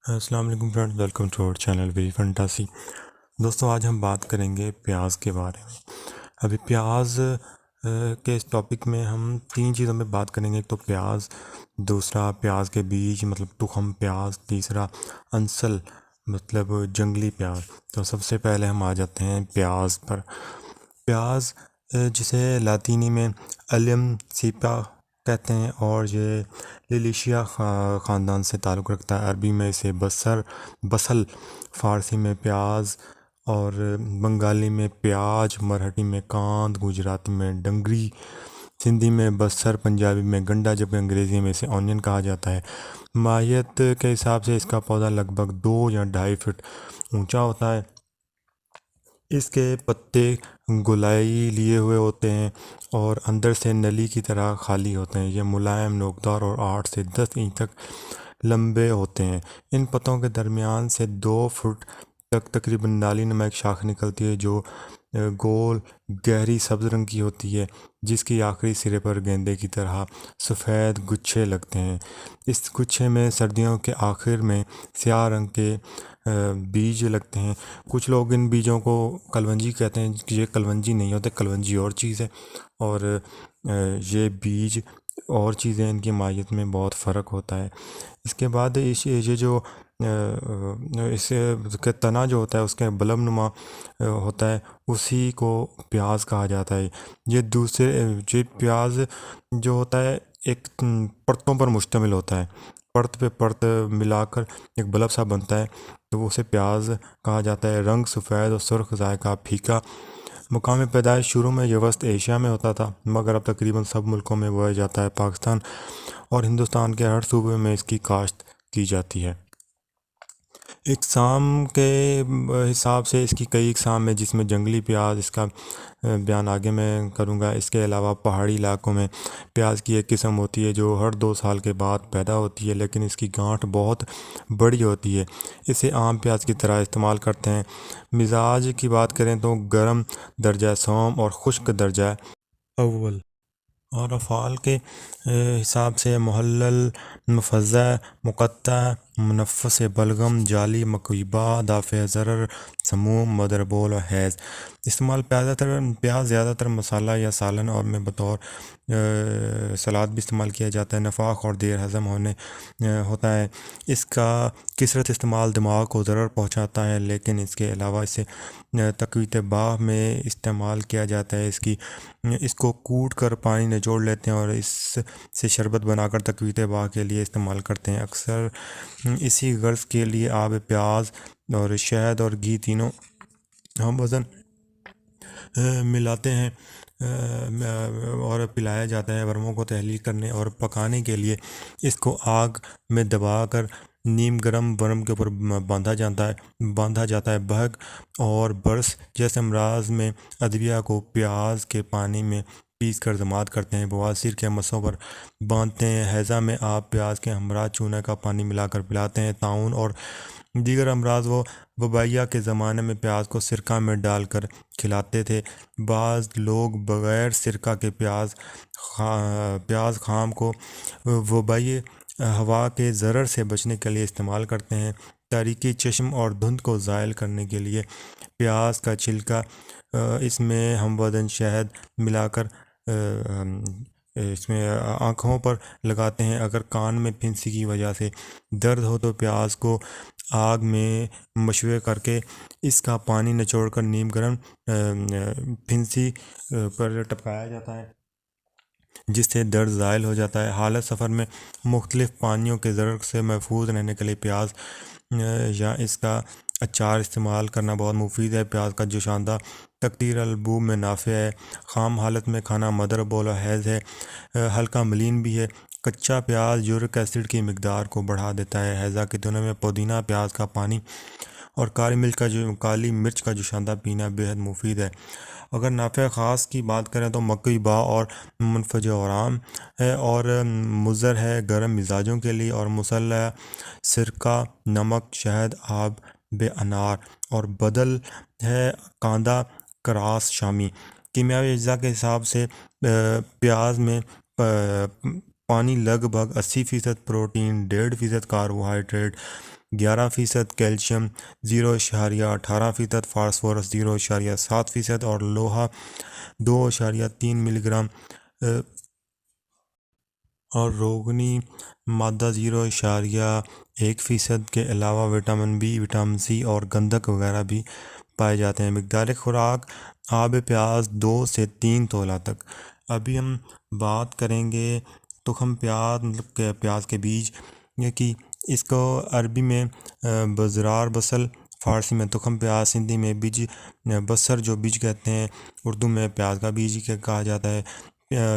السلام علیکم friend, welcome to اور چینل ویری فنٹاسی۔ دوستوں، آج ہم بات کریں گے پیاز کے بارے میں۔ ابھی پیاز کے اس ٹاپک میں ہم تین چیزوں میں بات کریں گے۔ ایک تو پیاز، دوسرا پیاز کے بیج مطلب تخم پیاز، تیسرا انسل مطلب جنگلی پیاز۔ تو سب سے پہلے ہم آ جاتے ہیں پیاز پر۔ پیاز جسے لاطینی میں الیم سیپا کہتے ہیں اور یہ لیلیشیا خاندان سے تعلق رکھتا ہے۔ عربی میں اسے بصل، فارسی میں پیاز اور بنگالی میں پیاز، مرہٹی میں کاند، گجراتی میں ڈنگری، سندھی میں بصر، پنجابی میں گنڈا، جبکہ انگریزی میں اسے اونین کہا جاتا ہے۔ ماہیت کے حساب سے اس کا پودا لگ بھگ 2 یا 2.5 فٹ اونچا ہوتا ہے۔ اس کے پتے گولائی لیے ہوئے ہوتے ہیں اور اندر سے نلی کی طرح خالی ہوتے ہیں۔ یہ ملائم، نوکدار اور 8 سے 10 انچ تک لمبے ہوتے ہیں۔ ان پتوں کے درمیان سے 2 فٹ تک تقریباً نالی نما ایک شاخ نکلتی ہے جو گول گہری سبز رنگ کی ہوتی ہے، جس کی آخری سرے پر گیندے کی طرح سفید گچھے لگتے ہیں۔ اس گچھے میں سردیوں کے آخر میں سیاہ رنگ کے بیج لگتے ہیں۔ کچھ لوگ ان بیجوں کو کلونجی کہتے ہیں، یہ کلونجی نہیں ہوتے، کلونجی اور چیز ہے، اور یہ بیج اور چیزیں، ان کی ماہیت میں بہت فرق ہوتا ہے۔ اس کے بعد یہ جو اس کا تنا جو ہوتا ہے اس کے بلب نما ہوتا ہے، اسی کو پیاز کہا جاتا ہے۔ یہ پیاز جو ہوتا ہے ایک پرتوں پر مشتمل ہوتا ہے، پرت پہ پرت ملا کر ایک بلب سا بنتا ہے، تو اسے پیاز کہا جاتا ہے۔ رنگ سفید اور سرخ، ذائقہ پھیکا۔ مقام پیدائش شروع میں یہ وسط ایشیا میں ہوتا تھا، مگر اب تقریباً سب ملکوں میں بویا جاتا ہے۔ پاکستان اور ہندوستان کے ہر صوبے میں اس کی کاشت کی جاتی ہے۔ اقسام کے حساب سے اس کی کئی اقسام ہیں، جس میں جنگلی پیاز، اس کا بیان آگے میں کروں گا۔ اس کے علاوہ پہاڑی علاقوں میں پیاز کی ایک قسم ہوتی ہے جو ہر 2 سال کے بعد پیدا ہوتی ہے، لیکن اس کی گانٹھ بہت بڑی ہوتی ہے۔ اسے عام پیاز کی طرح استعمال کرتے ہیں۔ مزاج کی بات کریں تو گرم درجہ سوم اور خشک درجہ اول، اور افعال کے حساب سے محلل، مفزع، مقطع، منفس، بلغم، جعلی، مکویبہ، دافع ضرر، سموم، مدربول اور حیض۔ استعمال پیاز زیادہ تر مسالہ یا سالن اور میں بطور سلاد بھی استعمال کیا جاتا ہے۔ نفاق اور دیر ہضم ہوتا ہے۔ اس کا کثرت استعمال دماغ کو ضرر پہنچاتا ہے، لیکن اس کے علاوہ اسے تقویت باہ میں استعمال کیا جاتا ہے۔ اس کو کوٹ کر پانی نچوڑ لیتے ہیں اور اس سے شربت بنا کر تقویت باہ کے لیے استعمال کرتے ہیں۔ اکثر اسی غرض کے لیے آب پیاز اور شہد اور گھی تینوں ہم وزن ملاتے ہیں اور پلایا جاتا ہے۔ ورموں کو تحلیل کرنے اور پکانے کے لیے اس کو آگ میں دبا کر نیم گرم ورم کے اوپر باندھا جاتا ہے۔ بھگ اور برس جیسے امراض میں ادویہ کو پیاز کے پانی میں پیس کر ضماد کرتے ہیں۔ بواسیر کے مسوں پر باندھتے ہیں۔ ہیضہ میں آپ پیاز کے ہمراہ چونے کا پانی ملا کر پلاتے ہیں۔ طاعون اور دیگر امراض وبائیہ کے زمانے میں پیاز کو سرکہ میں ڈال کر کھلاتے تھے۔ بعض لوگ بغیر سرکہ کے پیاز خام کو وبائی ہوا کے ضرر سے بچنے کے لیے استعمال کرتے ہیں۔ تاریکی چشم اور دھند کو زائل کرنے کے لیے پیاز کا چھلکا اس میں ہم وزن شہد ملا کر اس میں آنکھوں پر لگاتے ہیں۔ اگر کان میں پھنسی کی وجہ سے درد ہو تو پیاز کو آگ میں مشوے کر کے اس کا پانی نچوڑ کر نیم گرم پھنسی پر ٹپکایا جاتا ہے، جس سے درد زائل ہو جاتا ہے۔ حالت سفر میں مختلف پانیوں کے ضرر سے محفوظ رہنے کے لیے پیاز یا اس کا اچار استعمال کرنا بہت مفید ہے۔ پیاز کا جوشاندہ تکثیر البو میں نافع ہے۔ خام حالت میں کھانا مدر بول و حیض ہے، ہلکا ملین بھی ہے۔ کچا پیاز یورک ایسڈ کی مقدار کو بڑھا دیتا ہے۔ حیضہ کے دنوں میں پودینہ، پیاز کا پانی اور کالی مرچ کا جوشاندہ پینا بے حد مفید ہے۔ اگر نافع خاص کی بات کریں تو مکئی با اور منفج اورام ہے اور مضر ہے گرم مزاجوں کے لیے، اور مسلح سرکہ، نمک، شہد، آب انار اور بدل ہے کاندا کراس شامی۔ کیمیاوی اجزاء کے حساب سے پیاز میں پانی لگ بھگ 80% پروٹین، 1.5% کاربوہائیڈریٹ، 11%، کیلشیم 0.18%، فاسفورس 0.7% اور لوہا 2.3 ملی گرام، اور روغنی مادہ 0.1% کے علاوہ وٹامن بی، وٹامن سی اور گندھک وغیرہ بھی پائے جاتے ہیں۔ مقدار خوراک آب پیاز 2 سے 3 تولہ تک۔ ابھی ہم بات کریں گے تخم پیاز، مطلب کہ پیاز کے بیج کی۔ اس کو عربی میں بزرار بصل، فارسی میں تخم پیاز، سندھی میں بیج بصر جو بیج کہتے ہیں، اردو میں پیاز کا بیج کہا جاتا ہے۔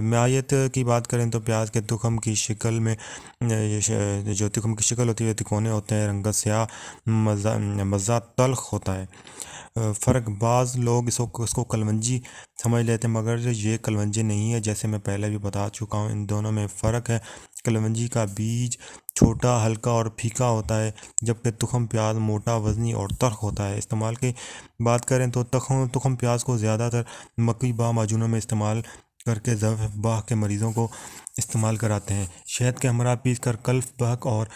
معیت کی بات کریں تو پیاز کے تخم کی شکل میں جو تخم کی شکل ہوتی ہے تکونے ہوتے ہیں، رنگت سیاہ، مزہ تلخ ہوتا ہے۔ فرق، بعض لوگ اس کو کلونجی سمجھ لیتے ہیں، مگر یہ کلونجی نہیں ہے، جیسے میں پہلے بھی بتا چکا ہوں۔ ان دونوں میں فرق ہے۔ کلونجی کا بیج چھوٹا، ہلکا اور پھیکا ہوتا ہے، جبکہ تخم پیاز موٹا، وزنی اور تلخ ہوتا ہے۔ استعمال کی بات کریں تو تخم پیاز کو زیادہ تر مکئی باہ معجونوں میں استعمال کر کے ضعف باہ کے مریضوں کو استعمال کراتے ہیں۔ شہد کے ہمراہ پیس کر کلف بہک اور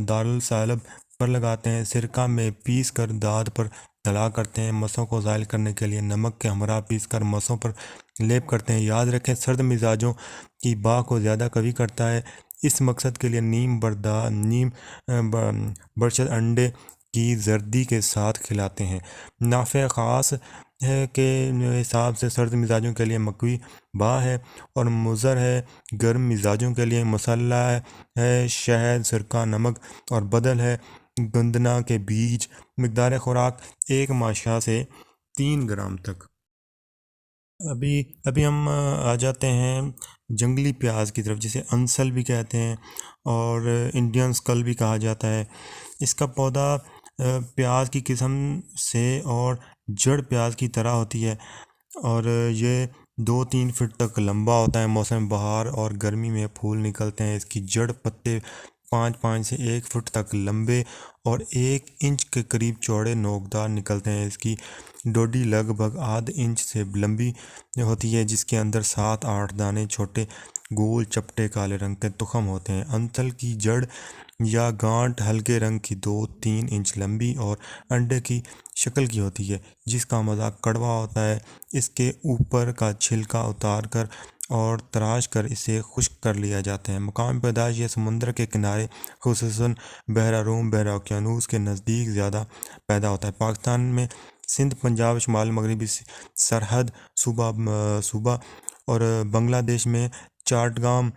دارالصلب پر لگاتے ہیں۔ سرکہ میں پیس کر داد پر تلا کرتے ہیں۔ مسوں کو زائل کرنے کے لیے نمک کے ہمراہ پیس کر مسوں پر لیپ کرتے ہیں۔ یاد رکھیں، سرد مزاجوں کی باہ کو زیادہ قوی کرتا ہے۔ اس مقصد کے لیے نیم برچت انڈے کی زردی کے ساتھ کھلاتے ہیں۔ نافع خاص ہے کے حساب سے سرد مزاجوں کے لیے مکئی باہ ہے، اور مضر ہے گرم مزاجوں کے لیے مسلح ہے شہد، سرکہ، نمک اور بدل ہے گندنا کے بیج۔ مقدار خوراک 1 ماشا سے 3 گرام تک۔ ابھی ہم آ جاتے ہیں جنگلی پیاز کی طرف، جسے انسل بھی کہتے ہیں اور انڈین اسکل بھی کہا جاتا ہے۔ اس کا پودا پیاز کی قسم سے اور جڑ پیاز کی طرح ہوتی ہے، اور یہ 2-3 فٹ تک لمبا ہوتا ہے۔ موسم بہار اور گرمی میں پھول نکلتے ہیں۔ اس کی جڑ پتے 5 سے 1 فٹ تک لمبے اور 1 انچ کے قریب چوڑے نوکدار نکلتے ہیں۔ اس کی ڈوڈی لگ بھگ ½ انچ سے لمبی ہوتی ہے، جس کے اندر 7-8 دانے چھوٹے گول چپٹے کالے رنگ کے تخم ہوتے ہیں۔ انسل کی جڑ یا گانٹ ہلکے رنگ کی 2-3 انچ لمبی اور انڈے کی شکل کی ہوتی ہے، جس کا مزہ کڑوا ہوتا ہے۔ اس کے اوپر کا چھلکا اتار کر اور تراش کر اسے خشک کر لیا جاتا ہے۔ مقام پیدائش یہ سمندر کے کنارے، خصوصاً بحیرہ روم، بحیرہ اوقیانوس کے نزدیک زیادہ پیدا ہوتا ہے۔ پاکستان میں سندھ، پنجاب، شمال مغربی سرحد صوبہ اور بنگلہ دیش میں چاٹگام،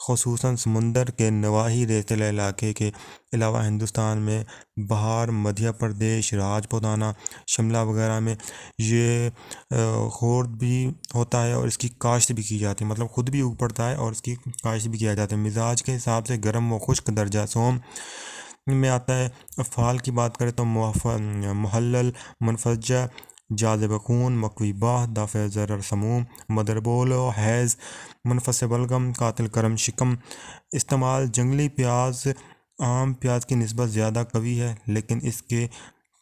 خصوصاً سمندر کے نواحی ریتیلے علاقے کے علاوہ ہندوستان میں بہار، مدھیہ پردیش، راجپوتانہ، شملہ وغیرہ میں یہ خورد بھی ہوتا ہے اور اس کی کاشت بھی کی جاتی ہے، مطلب خود بھی اگ پڑتا ہے اور اس کی کاشت بھی کیا جاتا ہے۔ مزاج کے حساب سے گرم و خشک درجہ سوم میں آتا ہے۔ افعال کی بات کریں تو محلل، منفجع، جاذب خون، مکوی باہ، دافع ضرر سموم، مدربول و حیض، منفس بلغم، قاتل کرم شکم۔ استعمال، جنگلی پیاز عام پیاز کی نسبت زیادہ قوی ہے، لیکن اس کے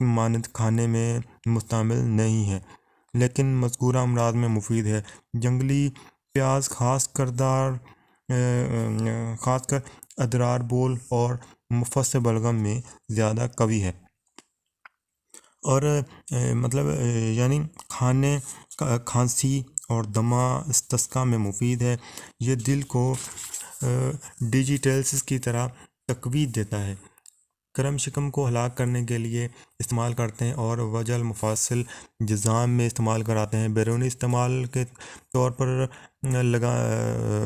مانند کھانے میں مستعمل نہیں ہے، لیکن مذکورہ امراض میں مفید ہے۔ جنگلی پیاز خاص کر ادرار بول اور مفس بلغم میں زیادہ قوی ہے، اور یعنی کھانسی اور دمہ استسقاء میں مفید ہے۔ یہ دل کو ڈیجیٹلز کی طرح تقویت دیتا ہے۔ کرم شکم کو ہلاک کرنے کے لیے استعمال کرتے ہیں اور وجل مفاصل جذام میں استعمال کراتے ہیں۔ بیرونی استعمال کے طور پر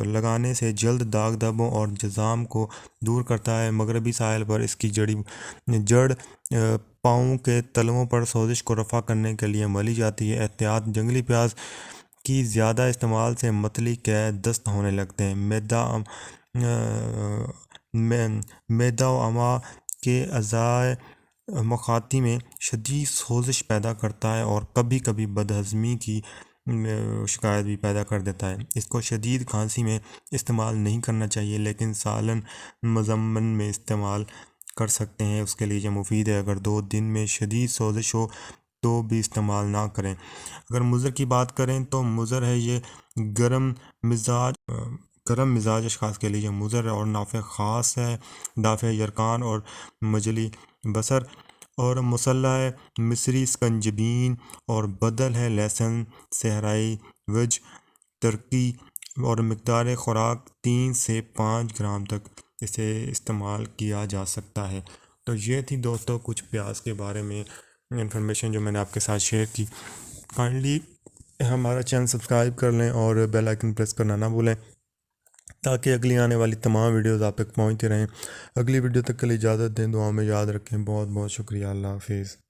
لگانے سے جلد داغ دھبوں اور جذام کو دور کرتا ہے۔ مغربی ساحل پر اس کی جڑ پاؤں کے تلووں پر سوزش کو رفع کرنے کے لیے ملی جاتی ہے۔ احتیاط، جنگلی پیاز کی زیادہ استعمال سے متلی قے دست ہونے لگتے ہیں۔ معدہ و امعاء کے اعضائے مخاطی میں شدید سوزش پیدا کرتا ہے اور کبھی کبھی بدہضمی کی شکایت بھی پیدا کر دیتا ہے۔ اس کو شدید کھانسی میں استعمال نہیں کرنا چاہیے، لیکن سالن مزمن میں استعمال کر سکتے ہیں، اس کے لیے یہ مفید ہے۔ اگر 2 دن میں شدید سوزش ہو تو بھی استعمال نہ کریں۔ اگر مضر کی بات کریں تو مضر ہے یہ گرم مزاج گرم مزاج اشخاص کے لیے یہ مضر اور نافع خاص ہے. دافع یرکان اور مجلی بصر اور مسلح مصری سکنجبین اور بدل ہے لہسن صحرائی وج ترکی اور مقدار خوراک 3 سے 5 گرام تک اسے استعمال کیا جا سکتا ہے. تو یہ تھی دوستوں کچھ پیاز کے بارے میں انفارمیشن جو میں نے آپ کے ساتھ شیئر کی. کائنڈلی ہمارا چینل سبسکرائب کر لیں اور بیل آئکن پریس کرنا نہ بھولیں تاکہ اگلی آنے والی تمام ویڈیوز آپ تک پہنچتی رہیں. اگلی ویڈیو تک کے لیے اجازت دیں. دعاؤں میں یاد رکھیں. بہت بہت شکریہ. اللہ حافظ.